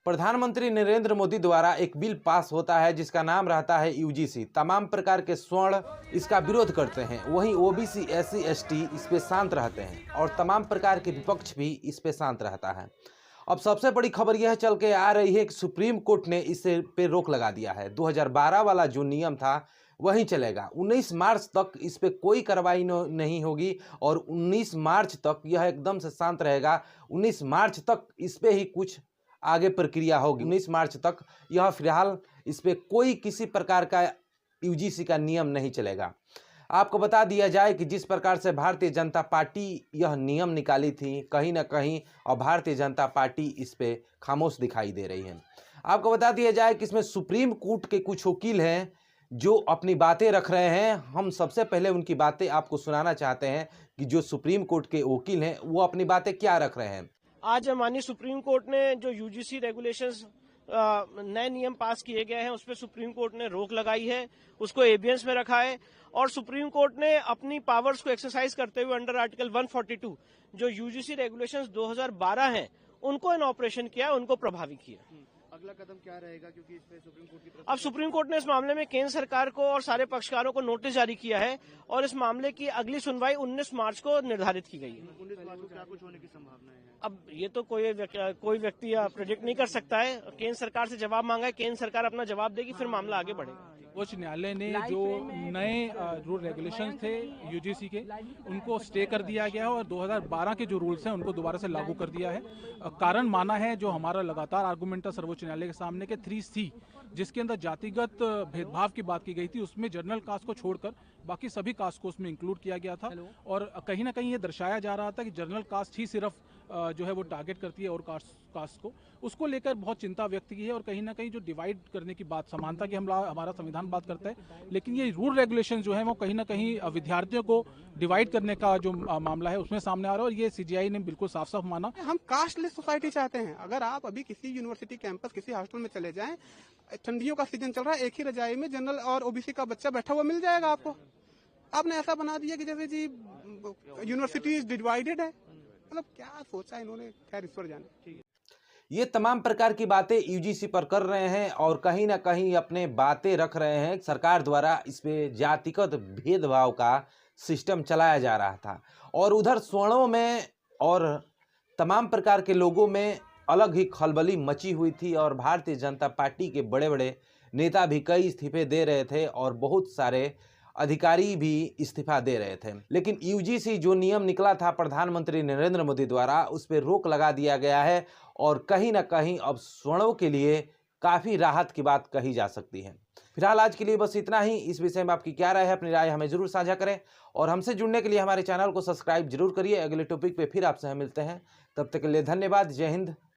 प्रधानमंत्री नरेंद्र मोदी द्वारा एक बिल पास होता है जिसका नाम रहता है यूजीसी। तमाम प्रकार के स्वर्ण इसका विरोध करते हैं, वहीं ओबीसी, एससी, एसटी इस पे शांत रहते हैं और तमाम प्रकार के विपक्ष भी इस पे शांत रहता है। अब सबसे बड़ी खबर यह चल के आ रही है कि सुप्रीम कोर्ट ने इस पे रोक लगा दिया है। 2012 वाला जो नियम था वही चलेगा। 19 मार्च तक इस पे कोई कार्रवाई नहीं होगी और 19 मार्च तक यह एकदम से शांत रहेगा। 19 मार्च तक इस पे ही कुछ आगे प्रक्रिया होगी। 19 मार्च तक यह फिलहाल इस पे कोई किसी प्रकार का यूजीसी का नियम नहीं चलेगा। आपको बता दिया जाए कि जिस प्रकार से भारतीय जनता पार्टी यह नियम निकाली थी, कहीं ना कहीं और भारतीय जनता पार्टी इस पे खामोश दिखाई दे रही है। आपको बता दिया जाए कि इसमें सुप्रीम कोर्ट के कुछ वकील हैं जो अपनी बातें रख रहे हैं। हम सबसे पहले उनकी बातें आपको सुनाना चाहते हैं कि जो सुप्रीम कोर्ट के वकील हैं वो अपनी बातें क्या रख रहे हैं। आज माननीय सुप्रीम कोर्ट ने जो यूजीसी रेगुलेशंस नए नियम पास किए गए हैं उस पर सुप्रीम कोर्ट ने रोक लगाई है, उसको एबियंस में रखा है और सुप्रीम कोर्ट ने अपनी पावर्स को एक्सरसाइज करते हुए अंडर आर्टिकल 142 जो यूजीसी रेगुलेशंस 2012 हैं उनको इन ऑपरेशन किया, उनको प्रभावी किया। अगला कदम क्या रहेगा, क्योंकि इस पे सुप्रीम कोर्ट की तरफ अब सुप्रीम कोर्ट ने इस मामले में केंद्र सरकार को और सारे पक्षकारों को नोटिस जारी किया है और इस मामले की अगली सुनवाई 19 मार्च को निर्धारित की गई है। 19 मार्च को क्या कुछ होने की संभावना है? अब ये तो कोई व्यक्ति प्रेडिक्ट नहीं कर सकता है। केंद्र सरकार से जवाब मांगा है, केंद्र सरकार अपना जवाब देगी, फिर मामला आगे बढ़ेगा। उच्च न्यायालय ने जो नए रूल रेगुलेशंस थे यूजीसी के उनको स्टे कर दिया गया है और 2012 के जो रूल्स हैं उनको दोबारा से लागू कर दिया है। कारण माना है जो हमारा लगातार आर्गुमेंट था सर्वोच्च न्यायालय के सामने के 3C जिसके अंदर जातिगत भेदभाव की बात की गई थी, उसमें जनरल कास्ट को छोड़कर बाकी सभी कास्ट को उसमें इंक्लूड किया गया था और कहीं ना कहीं ये दर्शाया जा रहा था कि जनरल कास्ट ही सिर्फ जो है वो टारगेट करती है और कास्ट को, उसको लेकर बहुत चिंता व्यक्त की है और कहीं ना कहीं जो डिवाइड करने की बात, समानता की हमारा संविधान बात करता है, लेकिन ये रूल रेगुलेशन जो है वो कहीं ना कहीं विद्यार्थियों को डिवाइड करने का जो मामला है उसमें सामने आ रहा है और ये सीजीआई ने बिल्कुल साफ साफ माना। हम कास्टलेस सोसाइटी चाहते हैं। अगर आप अभी किसी यूनिवर्सिटी कैंपस किसी हॉस्टल में चले जाएं, ठंडियों का सीजन चल रहा है, एक ही रजाई में जनरल और ओबीसी का बच्चा बैठा हुआ मिल जाएगा आपको। आपने ऐसा बना दिया कि जैसे जी यूनिवर्सिटी डिवाइडेड है। मतलब क्या सोचा इन्होंने, खैर ईश्वर जाने। ये तमाम प्रकार की बातें यूजीसी पर कर रहे हैं और कहीं ना कहीं अपने बातें रख रहे हैं। सरकार द्वारा इस पे जातिगत भेदभाव का सिस्टम चलाया जा रहा था और उधर स्वर्णों में और तमाम प्रकार के लोगों में अलग ही खलबली मची हुई थी और भारतीय जनता पार्टी के बड़े बड़े नेता भी कई इस्तीफे दे रहे थे और बहुत सारे अधिकारी भी इस्तीफा दे रहे थे। लेकिन यूजीसी जो नियम निकला था प्रधानमंत्री नरेंद्र मोदी द्वारा, उस पर रोक लगा दिया गया है और कहीं ना कहीं अब स्वर्णों के लिए काफ़ी राहत की बात कही जा सकती है। फिलहाल आज के लिए बस इतना ही। इस विषय में आपकी क्या राय है, अपनी राय हमें जरूर साझा करें और हमसे जुड़ने के लिए हमारे चैनल को सब्सक्राइब जरूर करिए। अगले टॉपिक पे फिर आपसे हम मिलते हैं, तब तक के लिए धन्यवाद। जय हिंद,